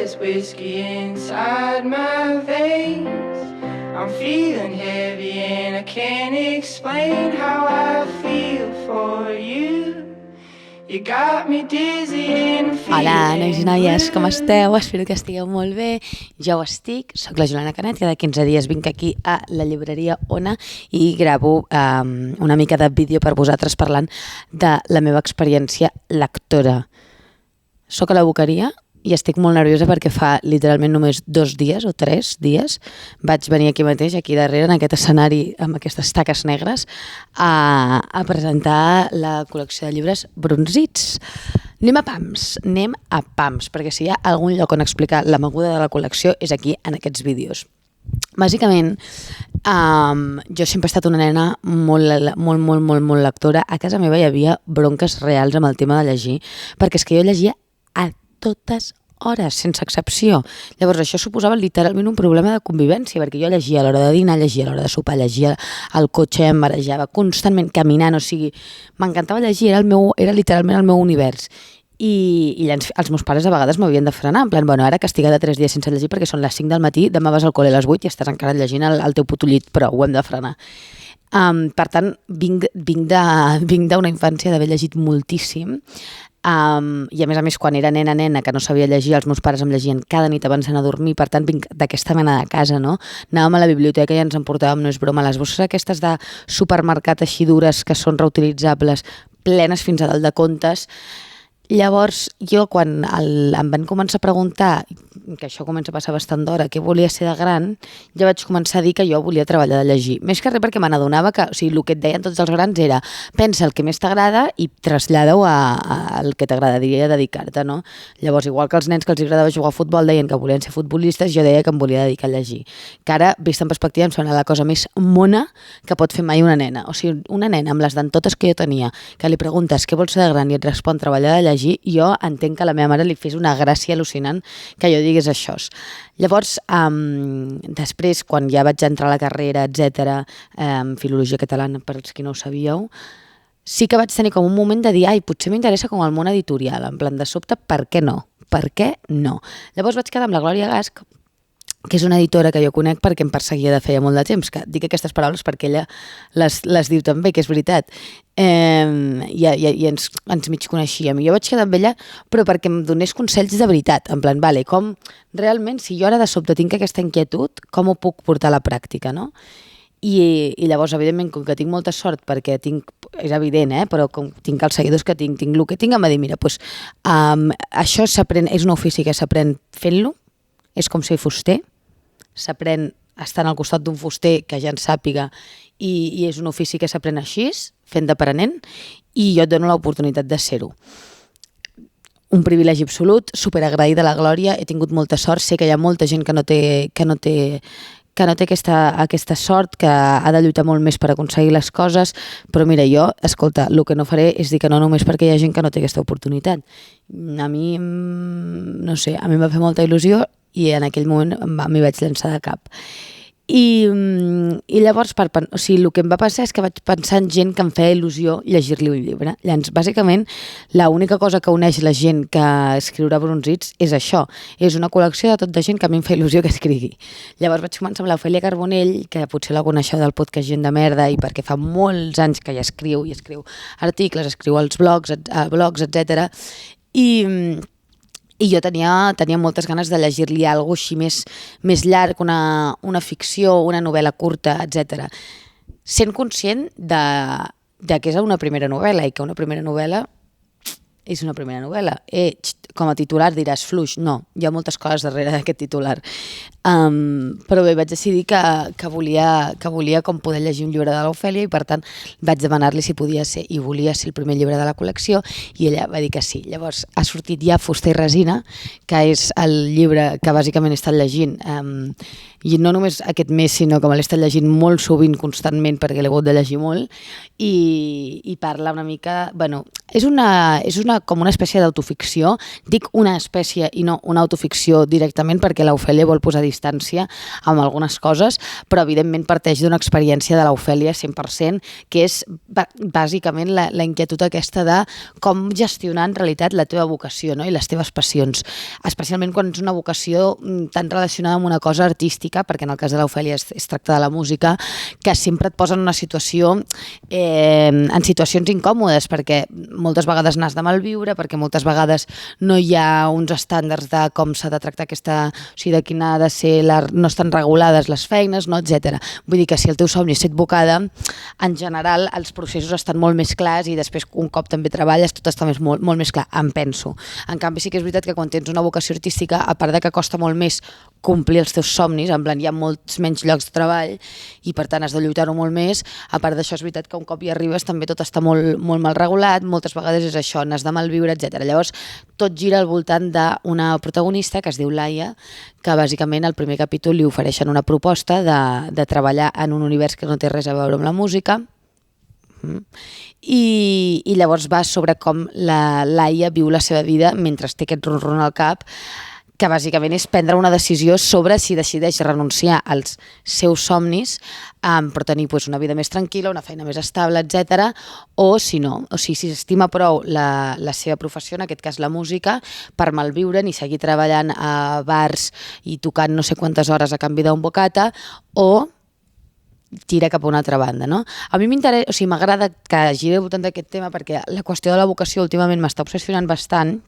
there's whiskey inside my veins. I'm feeling heavy and I can't explain how I feel for you. You got me dizzy and feeling. Hola, nois i noies, com esteu? Espero que estigueu molt bé. Jo ho estic, soc la Juliana Canet, cada 15 dies vinc aquí a la llibreria Ona i gravo una mica de vídeo per vosaltres parlant de la meva experiència lectora. Soc a la Boqueria i estic molt nerviosa perquè fa literalment només 2 dies o 3 dies vaig venir aquí mateix, aquí darrere, en aquest escenari amb aquestes taques negres, a presentar la col·lecció de llibres Brunzits. Anem a pams, perquè si hi ha algun lloc on explicar la moguda de la col·lecció és aquí, en aquests vídeos. Bàsicament, jo sempre he estat una nena molt lectora. A casa meva hi havia bronques reals amb el tema de llegir, perquè és que jo llegia a totes hores, sense excepció. Llavors això suposava literalment un problema de convivència, perquè jo llegia a l'hora de dinar, llegia a l'hora de sopar, llegia al cotxe, em marejava constantment caminant, o sigui, m'encantava llegir, era literalment el meu univers. I els meus pares a vegades m'havien de frenar, en plan, bueno, ara castigada 3 dies sense llegir perquè són les 5 del matí, demà vas al col·le a les 8 i estàs encara llegint el teu putollit, però ho hem de frenar. Per tant, vinc d'una infància d'haver llegit moltíssim, i a més quan era nena que no sabia llegir, els meus pares em llegien cada nit abans d'anar a dormir, per tant vinc d'aquesta mena de casa, no? Anàvem a la biblioteca i ens emportàvem, no és broma, les bosses aquestes de supermercat així dures que són reutilitzables, plenes fins a dalt de contes. Llavors jo quan em van començar a preguntar, que això comença a passar bastant d'hora, què volia ser de gran, ja vaig començar a dir que jo volia treballar de llegir. Més que res perquè me n'adonava que, o sigui, el que et deien tots els grans era pensa el que més t'agrada i trasllada-ho al que t'agradaria dedicar-te, no? Llavors, igual que els nens que els agradava jugar a futbol deien que volien ser futbolistes, jo deia que em volia dedicar a llegir. Que ara, vist en perspectiva, em sembla la cosa més mona que pot fer mai una nena. O sigui, una nena amb les dentotes que jo tenia, que li preguntes què vols ser de gran i et respon treballar de llegir, jo entenc que a la meva mare li fes una gràcia al·lucinant que jo digués això. Llavors, després, quan ja vaig entrar a la carrera, etc., filologia catalana, per als qui no ho sabíeu, sí que vaig tenir com un moment de dir, ai, potser m'interessa com el món editorial, en plan de sobte, per què no? Per què no? Llavors vaig quedar amb la Glòria Gasch, que és una editora que jo conec perquè em perseguia de feia molt de temps, que dic aquestes paraules perquè ella les diu també, que és veritat, i ens mig coneixíem. I jo vaig quedar amb ella, però perquè em donés consells de veritat, en plan, vale, com realment, si jo ara de sobte tinc aquesta inquietud, com ho puc portar a la pràctica, no? I llavors, evidentment, com que tinc molta sort, perquè és evident, però com tinc els seguidors que tinc el que tinc, em va dir, mira, això s'aprèn, és un ofici que s'aprèn fent-lo, és com ser fuster, s'aprèn estant al costat d'un fuster que ja en sàpiga i és un ofici que s'aprèn així, fent d'aprenent, i jo et dono l'oportunitat de ser-ho. Un privilegi absolut, superagraïda a la Glòria, he tingut molta sort, sé que hi ha molta gent que no té aquesta sort, que ha de lluitar molt més per aconseguir les coses, però mira, jo, escolta, el que no faré és dir que no només perquè hi ha gent que no té aquesta oportunitat. A mi, no sé, a mi em va fer molta il·lusió i en aquell moment m'hi vaig llançar de cap. I llavors, o sigui, el que em va passar és que vaig pensar en gent que em feia il·lusió llegir-li un llibre. Llavors, bàsicament, l'única cosa que uneix la gent que escriurà Brunzits és això, és una col·lecció de tot de gent que a mi em fa il·lusió que escrigui. Llavors vaig començar amb l'Ofèlia Carbonell, que potser la coneixeu del podcast Gent de Merda, i perquè fa molts anys que ja escriu articles, escriu als blogs, etc. I jo tenia moltes ganes de llegir-li alguna cosa així més llarg, una ficció, una novel·la curta, etc. Sent conscient de que és una primera novel·la i que una primera novel·la és una primera novel·la. Com a titular diràs fluix, no, hi ha moltes coses darrere d'aquest titular. Però bé, vaig decidir que volia com poder llegir un llibre de l'Ofèlia i per tant vaig demanar-li si podia ser i volia ser el primer llibre de la col·lecció i ella va dir que sí. Llavors ha sortit ja Fuster i Resina, que és el llibre que bàsicament he estat llegint i no només aquest mes, sinó que me l'he estat llegint molt sovint, constantment, perquè l'he hagut de llegir molt, i parla una mica, bueno, és com una espècie d'autoficció, dic una espècie i no una autoficció directament perquè l'Ofèlia vol posar distància distància amb algunes coses, però evidentment parteix d'una experiència de l'Ofèlia 100%, que és bàsicament la inquietud aquesta de com gestionar en realitat la teva vocació, no? I les teves passions, especialment quan és una vocació tan relacionada amb una cosa artística, perquè en el cas de l'Ofèlia es tracta de la música, que sempre et posa en una situació, en situacions incòmodes, perquè moltes vegades n'has de malviure, perquè moltes vegades no hi ha uns estàndards de com s'ha de tractar aquesta, o sigui, de quina ha de ser, no estan regulades les feines, no, etc. Vull dir que si el teu somni és ser advocada, en general els processos estan molt més clars i després un cop també treballes tot està molt més clar, em penso. En canvi sí que és veritat que quan tens una vocació artística, a part de que costa molt més complir els teus somnis, en plan hi ha molts menys llocs de treball i per tant has de lluitar-ho molt més, a part d'això és veritat que un cop hi arribes també tot està molt mal regulat, moltes vegades és això, n'has de malviure, etc. Llavors tot gira al voltant d'una protagonista que es diu Laia, que bàsicament al primer capítol li ofereixen una proposta de treballar en un univers que no té res a veure amb la música, i llavors va sobre com la Laia viu la seva vida mentre té aquest ronron al cap, que bàsicament és prendre una decisió sobre si decideix renunciar als seus somnis, però tenir una vida més tranquil·la, una feina més estable, etc. O si no, o sigui, si s'estima prou la seva professió, en aquest cas la música, per malviure ni seguir treballant a bars i tocant no sé quantes hores a canvi d'un bocata, o tira cap a una altra banda, no? A mi m'interessa, o sigui, m'agrada que giri al voltant d'aquest tema perquè la qüestió de la vocació últimament m'està obsessionant bastant.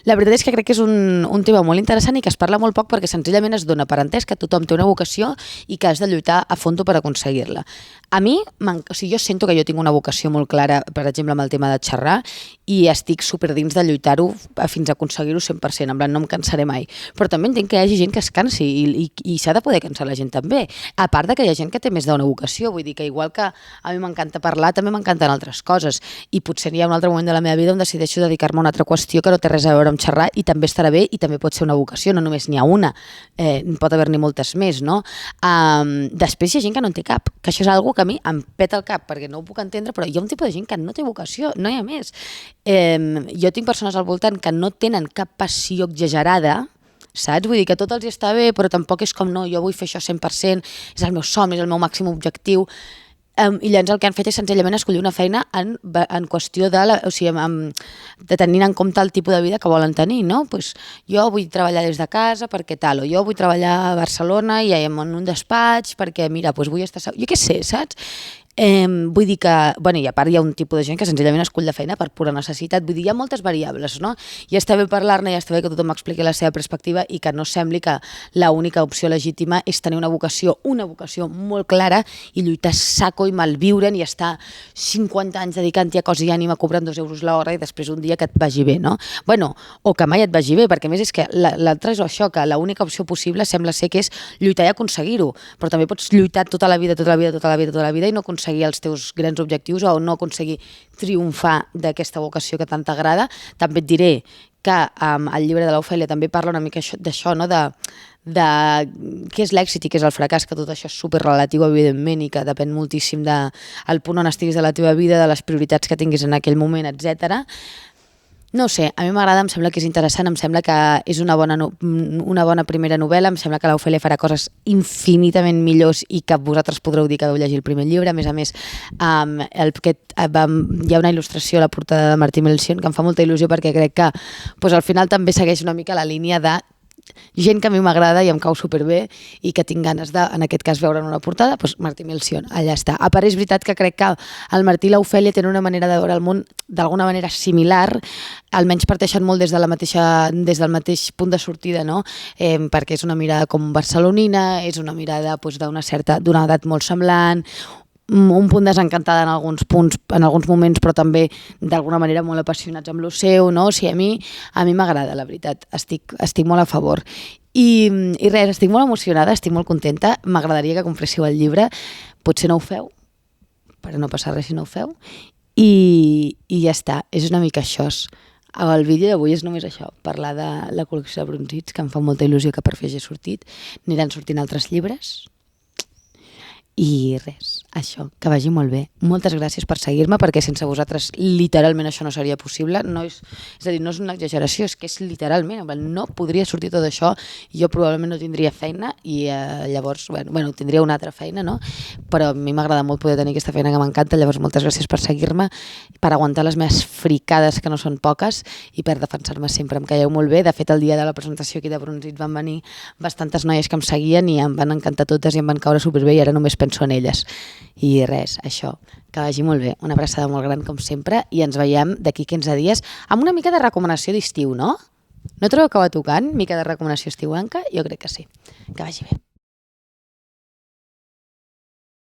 La veritat és que crec que és un tema molt interessant i que es parla molt poc perquè senzillament es dona per entès que tothom té una vocació i que has de lluitar a fondo per aconseguir-la. A mi, o sigui, jo sento que jo tinc una vocació molt clara, per exemple, amb el tema de xerrar, i estic superdins de lluitar-ho fins a aconseguir-ho 100%, en plan no em cansaré mai. Però també entenc que hi hagi gent que es cansi i s'ha de poder cansar la gent també. A part de que hi ha gent que té més d'una vocació, vull dir que igual que a mi m'encanta parlar, també m'encanten altres coses i potser hi ha un altre moment de la meva vida on decideixo dedicar-me a una altra qüestió que no té res a veure amb xerrar i també estarà bé i també pot ser una vocació, no només n'hi ha una, pot haver-n'hi moltes més, no? Després hi ha gent que no en té cap, que això és una cosa que a mi em peta el cap perquè no ho puc entendre, però hi ha un tipus de gent que no té vocació, no hi ha més. Jo tinc persones al voltant que no tenen cap passió exagerada, saps? Vull dir que tot els està bé, però tampoc és com no, jo vull fer això 100%, és el meu somni, és el meu màxim objectiu. I llavors el que han fet és senzillament escollir una feina en qüestió de tenir en compte el tipus de vida que volen tenir, no? Pues jo vull treballar des de casa perquè tal, o jo vull treballar a Barcelona i en un despatx perquè mira, pues vull estar... Jo què sé, saps? Vull dir que, bueno, i a part hi ha un tipus de gent que senzillament escull la feina per pura necessitat, vull dir, hi ha moltes variables, no? I està bé parlar-ne, i està bé que tothom expliqui la seva perspectiva i que no sembli que l'única opció legítima és tenir una vocació molt clara i lluitar saco i malviure'n i estar 50 anys dedicant-hi a cos i ànima cobrant 2 euros l'hora i després un dia que et vagi bé, no? Bueno, o que mai et vagi bé, perquè a més és que l'altre és això, que l'única opció possible sembla ser que és lluitar i aconseguir-ho, però també pots lluitar tota la vida i no aconseguir els teus grans objectius o no aconseguir triomfar d'aquesta vocació que tant t'agrada. També et diré que el llibre de l'Ofèlia també parla una mica d'això, no? De què és l'èxit i què és el fracàs, que tot això és superrelatiu, evidentment, i que depèn moltíssim del punt on estiguis de la teva vida, de les prioritats que tinguis en aquell moment, etc. No ho sé, a mi m'agrada, em sembla que és interessant, em sembla que és una bona primera novel·la, em sembla que l'Ofèlia farà coses infinitament millors i que vosaltres podreu dir que vau llegir el primer llibre. A més, hi ha una il·lustració a la portada de Martí Melcion que em fa molta il·lusió perquè crec que al final també segueix una mica la línia de gent que a mi m'agrada i em cau superbé i que tinc ganes de, en aquest cas, veure en una portada, Martí Melcion, allà està. A part, és veritat que crec que el Martí i l'Ofèlia tenen una manera de veure el món d'alguna manera similar, almenys parteixen molt des del mateix punt de sortida, no? Perquè és una mirada com barcelonina, és una mirada d'una edat molt semblant, un punt desencantada en alguns moments, però també d'alguna manera molt apassionats amb lo seu, no? O sigui, a mi m'agrada, la veritat, estic molt a favor. I res, estic molt emocionada, estic molt contenta, m'agradaria que compréssiu el llibre, potser no ho feu, per no passar res si no ho feu, i ja està, és una mica això. El vídeo d'avui és només això, parlar de la col·lecció de Brunzits, que em fa molta il·lusió que per fi hagi sortit, aniran sortint altres llibres, I res, això, que vagi molt bé. Moltes gràcies per seguir-me, perquè sense vosaltres literalment això no seria possible. És a dir, no és una exageració, és que és literalment, no podria sortir tot això, jo probablement no tindria feina i llavors, tindria una altra feina, no? Però a mi m'agrada molt poder tenir aquesta feina que m'encanta, llavors moltes gràcies per seguir-me, per aguantar les meves fricades, que no són poques, i per defensar-me sempre. Em caieu molt bé. De fet, el dia de la presentació aquí de Brunzit van venir bastantes noies que em seguien i em van encantar totes i em van caure superbé i ara només penso en elles. I res, això, que vagi molt bé. Una abraçada molt gran, com sempre, i ens veiem d'aquí 15 dies amb una mica de recomanació d'estiu, no? No trobeu que va tocant? Mica de recomanació estiuenca? Jo crec que sí. Que vagi bé.